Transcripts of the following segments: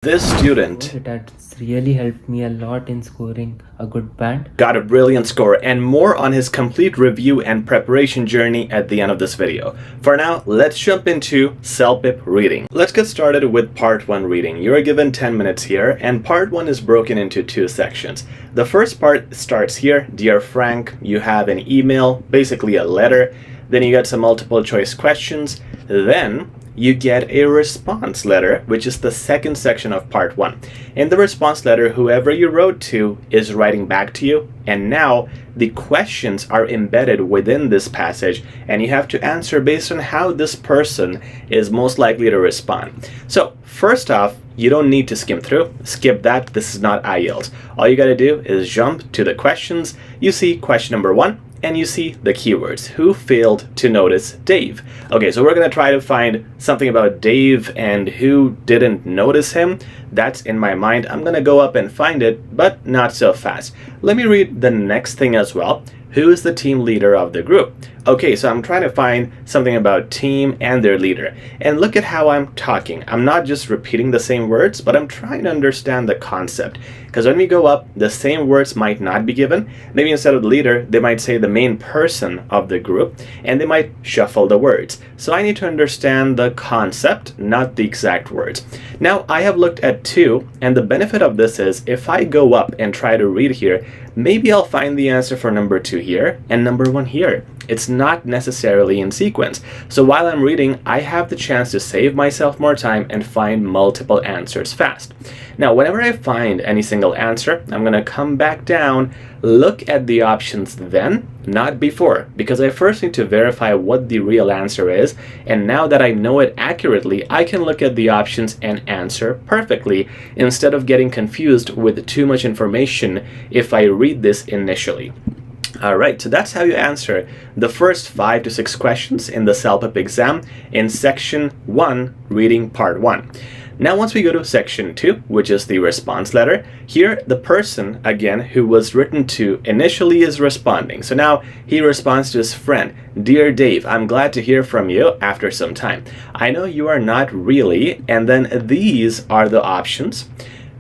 This student That's really helped me a lot in scoring a good band. got a brilliant score, and more on his complete review and preparation journey at the end of this video. For now, let's jump into CELPIP reading. Let's get started with part 1 reading. You're given 10 minutes here, and part 1 is broken into 2 sections. The first part starts here. Dear Frank, you have an email, basically a letter. Then you get some multiple choice questions. Then you get a response letter, which is the second section of part 1. In the response letter, whoever you wrote to is writing back to you, and now the questions are embedded within this passage, and you have to answer based on how this person is most likely to respond. So first off, you don't need to skim through. Skip that. This is not IELTS. All you got to do is jump to the questions. You see question number 1, and you see the keywords. Who failed to notice Dave? Okay, so we're going to try to find something about Dave and who didn't notice him. That's in my mind. I'm going to go up and find it, but not so fast. Let me read the next thing as well. Who is the team leader of the group? Okay, so I'm trying to find something about team and their leader. And look at how I'm talking. I'm not just repeating the same words, but I'm trying to understand the concept. Because when we go up, the same words might not be given. Maybe instead of the leader, they might say the main person of the group, and they might shuffle the words. So I need to understand the concept, not the exact words. Now, I have looked at 2, and the benefit of this is if I go up and try to read here, maybe I'll find the answer for number 2 here and number 1 here. It's not necessarily in sequence. So while I'm reading, I have the chance to save myself more time and find multiple answers fast. Now, whenever I find any single answer, I'm going to come back down, look at the options then, not before, because I first need to verify what the real answer is. And now that I know it accurately, I can look at the options and answer perfectly instead of getting confused with too much information if I read this initially. Alright, so that's how you answer the first 5 to 6 questions in the CELPIP exam in section 1, reading part 1. Now once we go to section 2, which is the response letter, here the person, again, who was written to initially is responding. So now he responds to his friend, Dear Dave, I'm glad to hear from you after some time. I know you are not really, and then these are the options.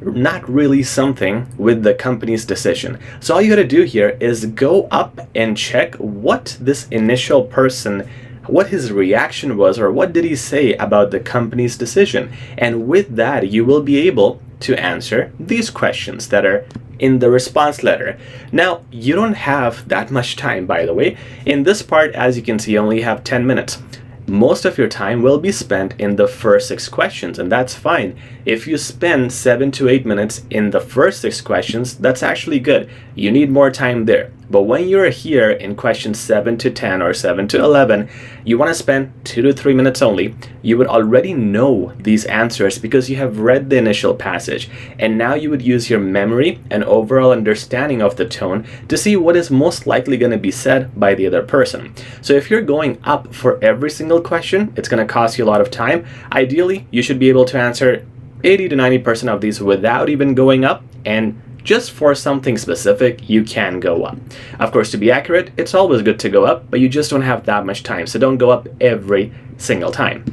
Not really something with the company's decision. So all you gotta do here is go up and check what this initial person, what his reaction was, or what did he say about the company's decision. And with that, you will be able to answer these questions that are in the response letter. Now, you don't have that much time, by the way. In this part, as you can see, you only have 10 minutes. Most of your time will be spent in the first 6 questions, and that's fine. If you spend 7 to 8 minutes in the first 6 questions, that's actually good. You need more time there. But when you're here in questions 7 to 10 or 7 to 11, you want to spend 2 to 3 minutes only. You would already know these answers because you have read the initial passage. And now you would use your memory and overall understanding of the tone to see what is most likely going to be said by the other person. So if you're going up for every single question, it's going to cost you a lot of time. Ideally, you should be able to answer 80 to 90% of these without even going up, and just for something specific, you can go up. Of course, to be accurate, it's always good to go up, but you just don't have that much time, so don't go up every single time.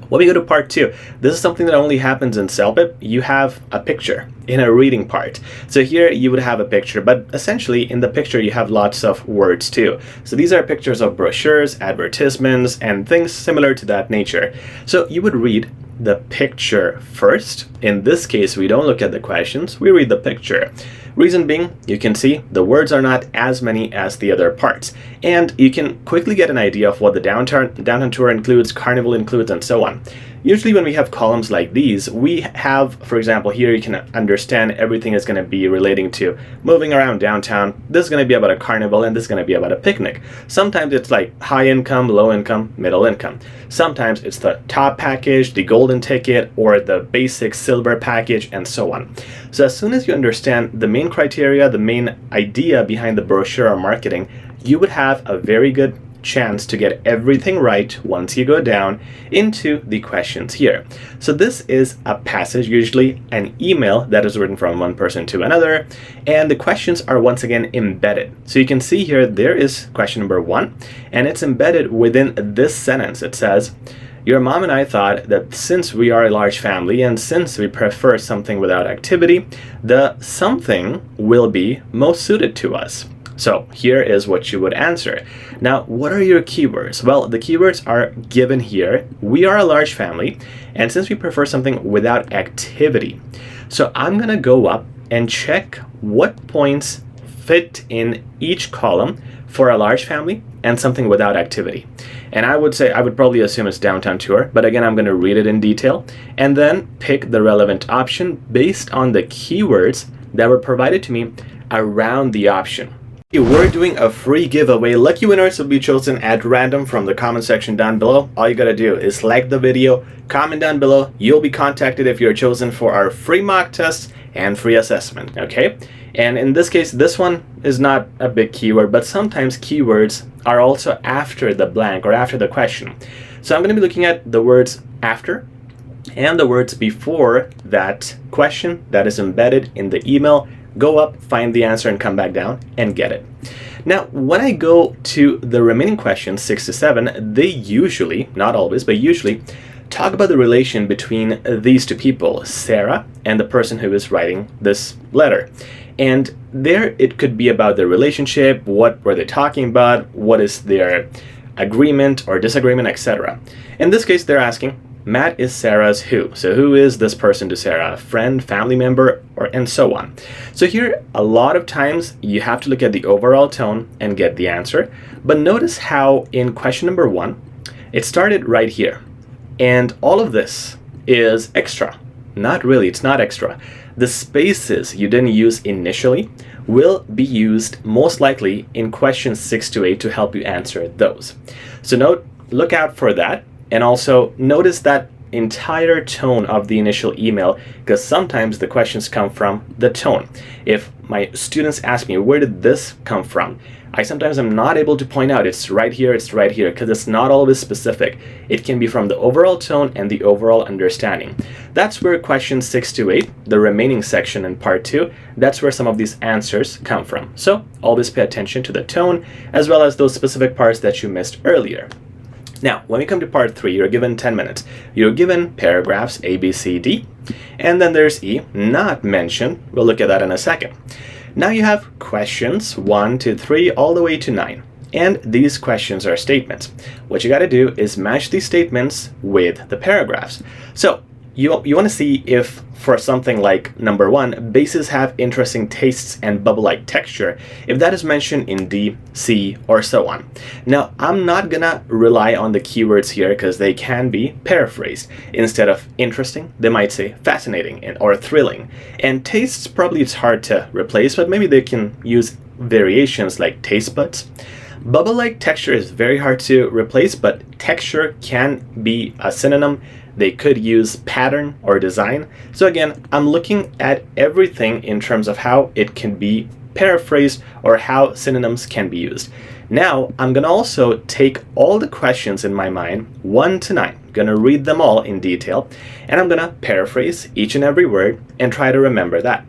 When we go to part 2, this is something that only happens in CELPIP. You have a picture in a reading part. So here you would have a picture, but essentially in the picture you have lots of words too. So these are pictures of brochures, advertisements, and things similar to that nature. So you would read the picture first. In this case, we don't look at the questions, we read the picture. Reason being, you can see the words are not as many as the other parts, and you can quickly get an idea of what the downtown tour includes, carnival includes, and so on. Usually when we have columns like these, we have, for example, here you can understand everything is going to be relating to moving around downtown. This is going to be about a carnival, and this is going to be about a picnic. Sometimes it's like high income, low income, middle income. Sometimes it's the top package, the golden ticket, or the basic silver package, and so on. So as soon as you understand the main criteria, the main idea behind the brochure or marketing, you would have a very good chance to get everything right once you go down into the questions here. So this is a passage, usually an email that is written from one person to another, and the questions are once again embedded. So you can see here there is question number 1, and it's embedded within this sentence. It says, Your mom and I thought that since we are a large family and since we prefer something without activity, the something will be most suited to us. So here is what you would answer. Now, what are your keywords? Well, the keywords are given here. We are a large family, and since we prefer something without activity, so I'm gonna go up and check what points fit in each column for a large family and something without activity. And I would probably assume it's downtown tour, but again, I'm going to read it in detail and then pick the relevant option based on the keywords that were provided to me around the option. We're doing a free giveaway. Lucky winners will be chosen at random from the comment section down below. All you gotta do is like the video, comment down below. You'll be contacted if you're chosen for our free mock test and free assessment, okay? And in this case, this one is not a big keyword, but sometimes keywords are also after the blank or after the question. So I'm going to be looking at the words after and the words before that question that is embedded in the email. Go up, find the answer, and come back down and get it. Now, when I go to the remaining questions, 6 to 7, they usually, not always, but usually, talk about the relation between these two people, Sarah and the person who is writing this letter. And there it could be about their relationship, what were they talking about, what is their agreement or disagreement, etc. In this case, they're asking, Matt is Sarah's who? So who is this person to Sarah? A friend, family member, and so on. So here, a lot of times you have to look at the overall tone and get the answer. But notice how in question number 1, it started right here. And all of this is extra. Not really, it's not extra. The spaces you didn't use initially will be used most likely in questions 6 to 8 to help you answer those. So look out for that. And also notice that entire tone of the initial email, because sometimes the questions come from the tone. If my students ask me, where did this come from? I sometimes am not able to point out it's right here, because it's not always specific. It can be from the overall tone and the overall understanding. That's where questions 6 to 8, the remaining section in part 2, that's where some of these answers come from. So always pay attention to the tone as well as those specific parts that you missed earlier. Now, when we come to part 3, you're given 10 minutes. You're given paragraphs A, B, C, D, and then there's E, not mentioned. We'll look at that in a second. Now you have questions 1 to 3 all the way to 9. And these questions are statements. What you got to do is match these statements with the paragraphs. So you want to see if for something like number 1, bases have interesting tastes and bubble-like texture, if that is mentioned in D, C, or so on. Now, I'm not gonna rely on the keywords here because they can be paraphrased. Instead of interesting, they might say fascinating or thrilling. And tastes, probably it's hard to replace, but maybe they can use variations like taste buds. Bubble-like texture is very hard to replace, but texture can be a synonym. They could use pattern or design. So again, I'm looking at everything in terms of how it can be paraphrased or how synonyms can be used. Now, I'm gonna also take all the questions in my mind, 1 to 9. I'm gonna read them all in detail, and I'm gonna paraphrase each and every word and try to remember that.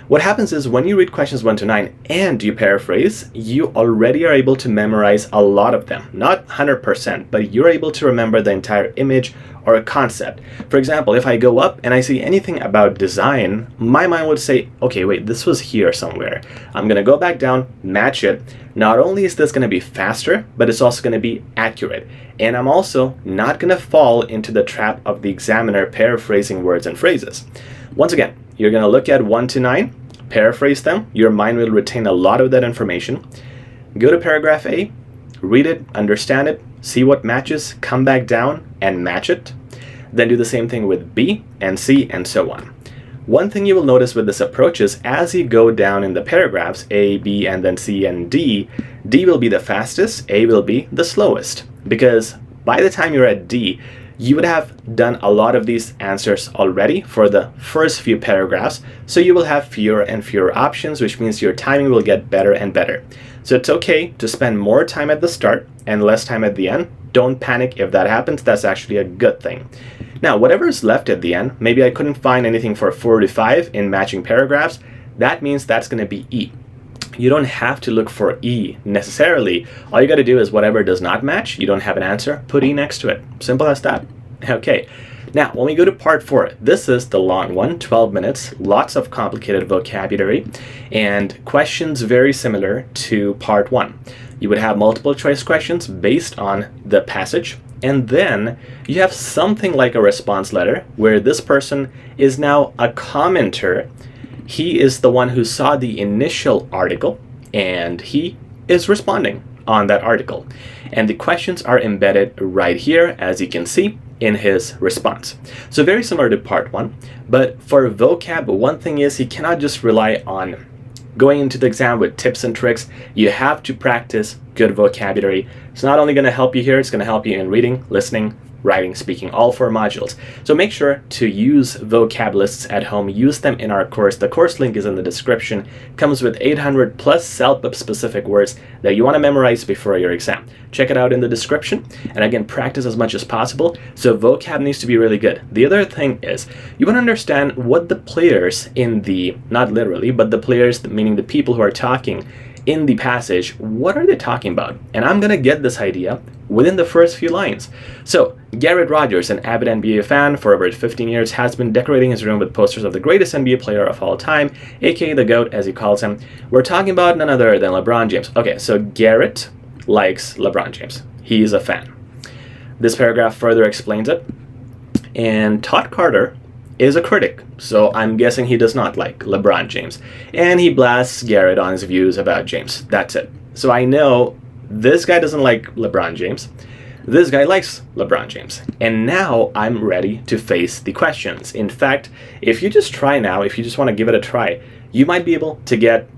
What happens is when you read questions 1 to 9 and you paraphrase, you already are able to memorize a lot of them. Not 100%, but you're able to remember the entire image or a concept. For example, if I go up and I see anything about design, my mind would say, okay, wait, this was here somewhere. I'm gonna go back down, match it. Not only is this gonna be faster, but it's also gonna be accurate. And I'm also not gonna fall into the trap of the examiner paraphrasing words and phrases. Once again, you're gonna look at 1 to 9, paraphrase them. Your mind will retain a lot of that information. Go to paragraph A, read it, understand it, see what matches, come back down and match it. Then do the same thing with B and C and so on. One thing you will notice with this approach is as you go down in the paragraphs, A, B, and then C and D, D will be the fastest, A will be the slowest. Because by the time you're at D, you would have done a lot of these answers already for the first few paragraphs, so you will have fewer and fewer options, which means your timing will get better and better. So it's okay to spend more time at the start and less time at the end. Don't panic if that happens, that's actually a good thing. Now, whatever is left at the end, maybe I couldn't find anything for 4 to 5 in matching paragraphs, that means that's going to be E. You don't have to look for E necessarily. All you got to do is whatever does not match, you don't have an answer, put E next to it. Simple as that. Okay, now when we go to part 4, this is the long one, 12 minutes, lots of complicated vocabulary, and questions very similar to part 1. You would have multiple choice questions based on the passage, and then you have something like a response letter where this person is now a commenter. He is the one who saw the initial article, and he is responding on that article. And the questions are embedded right here, as you can see, in his response. So very similar to part 1, but for vocab, one thing is you cannot just rely on going into the exam with tips and tricks. You have to practice good vocabulary. It's not only going to help you here, it's going to help you in reading, listening, writing, speaking, all 4 modules. So make sure to use vocab lists at home. Use them in our course. The course link is in the description. Comes with 800 plus CELPIP specific words that you want to memorize before your exam. Check it out in the description. And again, practice as much as possible. So vocab needs to be really good. The other thing is you want to understand what the players in the, not literally, but the players, meaning the people who are talking in the passage, what are they talking about? And I'm going to get this idea within the first few lines. So, Garrett Rogers, an avid NBA fan for over 15 years, has been decorating his room with posters of the greatest NBA player of all time, aka the GOAT, as he calls him. We're talking about none other than LeBron James. Okay, so Garrett likes LeBron James. He's a fan. This paragraph further explains it. And Todd Carter is a critic, so I'm guessing he does not like LeBron James. And he blasts Garrett on his views about James. That's it. So I know this guy doesn't like LeBron James. This guy likes LeBron James. And now I'm ready to face the questions. In fact, if you just try now, if you just want to give it a try, you might be able to get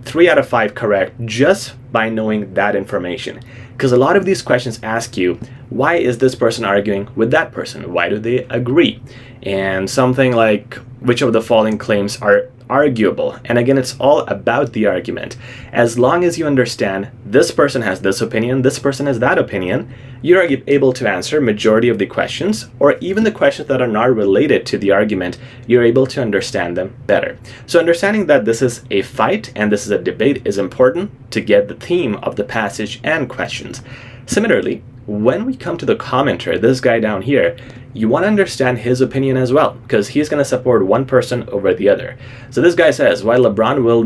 3 out of 5 correct just by knowing that information. Because a lot of these questions ask you, why is this person arguing with that person? Why do they agree? And something like, which of the following claims are arguable? And again, it's all about the argument. As long as you understand this person has this opinion, this person has that opinion, you're able to answer majority of the questions, or even the questions that are not related to the argument, you're able to understand them better. So understanding that this is a fight and this is a debate is important to get the theme of the passage and questions. Similarly, when we come to the commenter, this guy down here, you want to understand his opinion as well, because he's going to support one person over the other. So this guy says, while LeBron will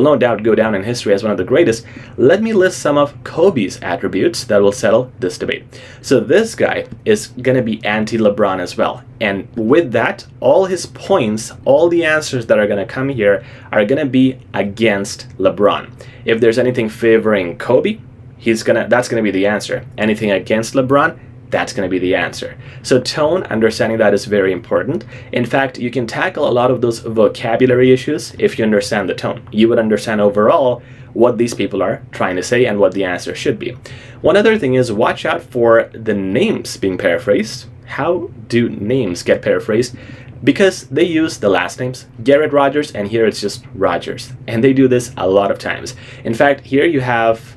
no doubt go down in history as one of the greatest, let me list some of Kobe's attributes that will settle this debate. So this guy is going to be anti-LeBron as well. And with that, all his points, all the answers that are going to come here are going to be against LeBron. If there's anything favoring Kobe, that's going to be the answer. Anything against LeBron, that's going to be the answer. So tone, understanding that is very important. In fact, you can tackle a lot of those vocabulary issues if you understand the tone. You would understand overall what these people are trying to say and what the answer should be. One other thing is watch out for the names being paraphrased. How do names get paraphrased? Because they use the last names, Garrett Rogers, and here it's just Rogers. And they do this a lot of times. In fact, here you have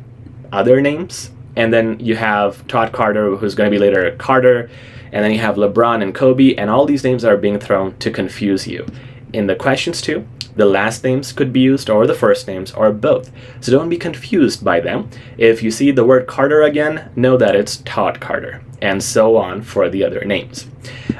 other names, and then you have Todd Carter, who's going to be later Carter, and then you have LeBron and Kobe, and all these names are being thrown to confuse you. In the questions too, the last names could be used, or the first names, or both. So don't be confused by them. If you see the word Carter again, know that it's Todd Carter, and so on for the other names.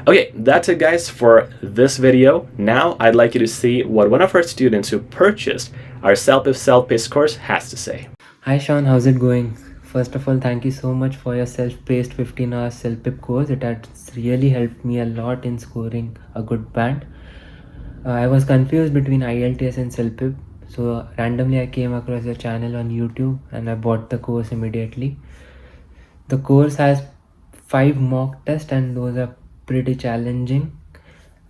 Okay, that's it guys for this video. Now I'd like you to see what one of our students who purchased our CELPIP self-paced course has to say. Hi Sean, how's it going? First of all, thank you so much for your self-paced 15-hour CELPIP course. It has really helped me a lot in scoring a good band. I was confused between IELTS and CELPIP, so randomly I came across your channel on YouTube and I bought the course immediately. The course has 5 mock tests and those are pretty challenging,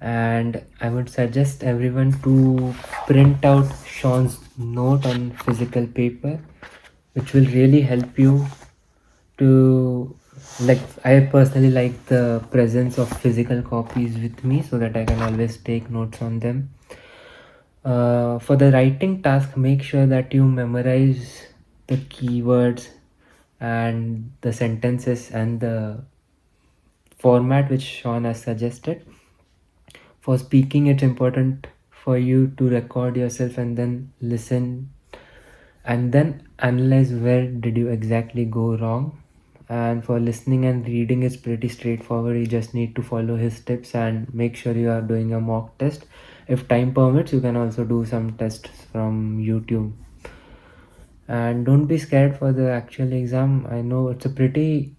and I would suggest everyone to print out Sean's note on physical paper, which will really help you to, like, I personally like the presence of physical copies with me so that I can always take notes on them. For the writing task, make sure that you memorize the keywords and the sentences and the format which Sean has suggested. For speaking, it's important for you to record yourself and then listen and then analyze where did you exactly go wrong. And for listening and reading, it's pretty straightforward. You just need to follow his tips and make sure you are doing a mock test. If time permits, you can also do some tests from YouTube. And don't be scared for the actual exam. I know it's a pretty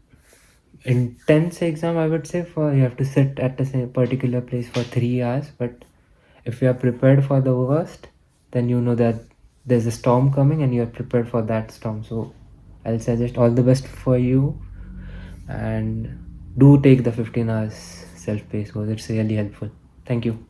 intense exam, I would say. For you have to sit at a particular place for 3 hours, but if you are prepared for the worst, then you know that there's a storm coming and you are prepared for that storm. So I'll suggest all the best for you, and do take the 15 hours self-paced course. It's really helpful. Thank you.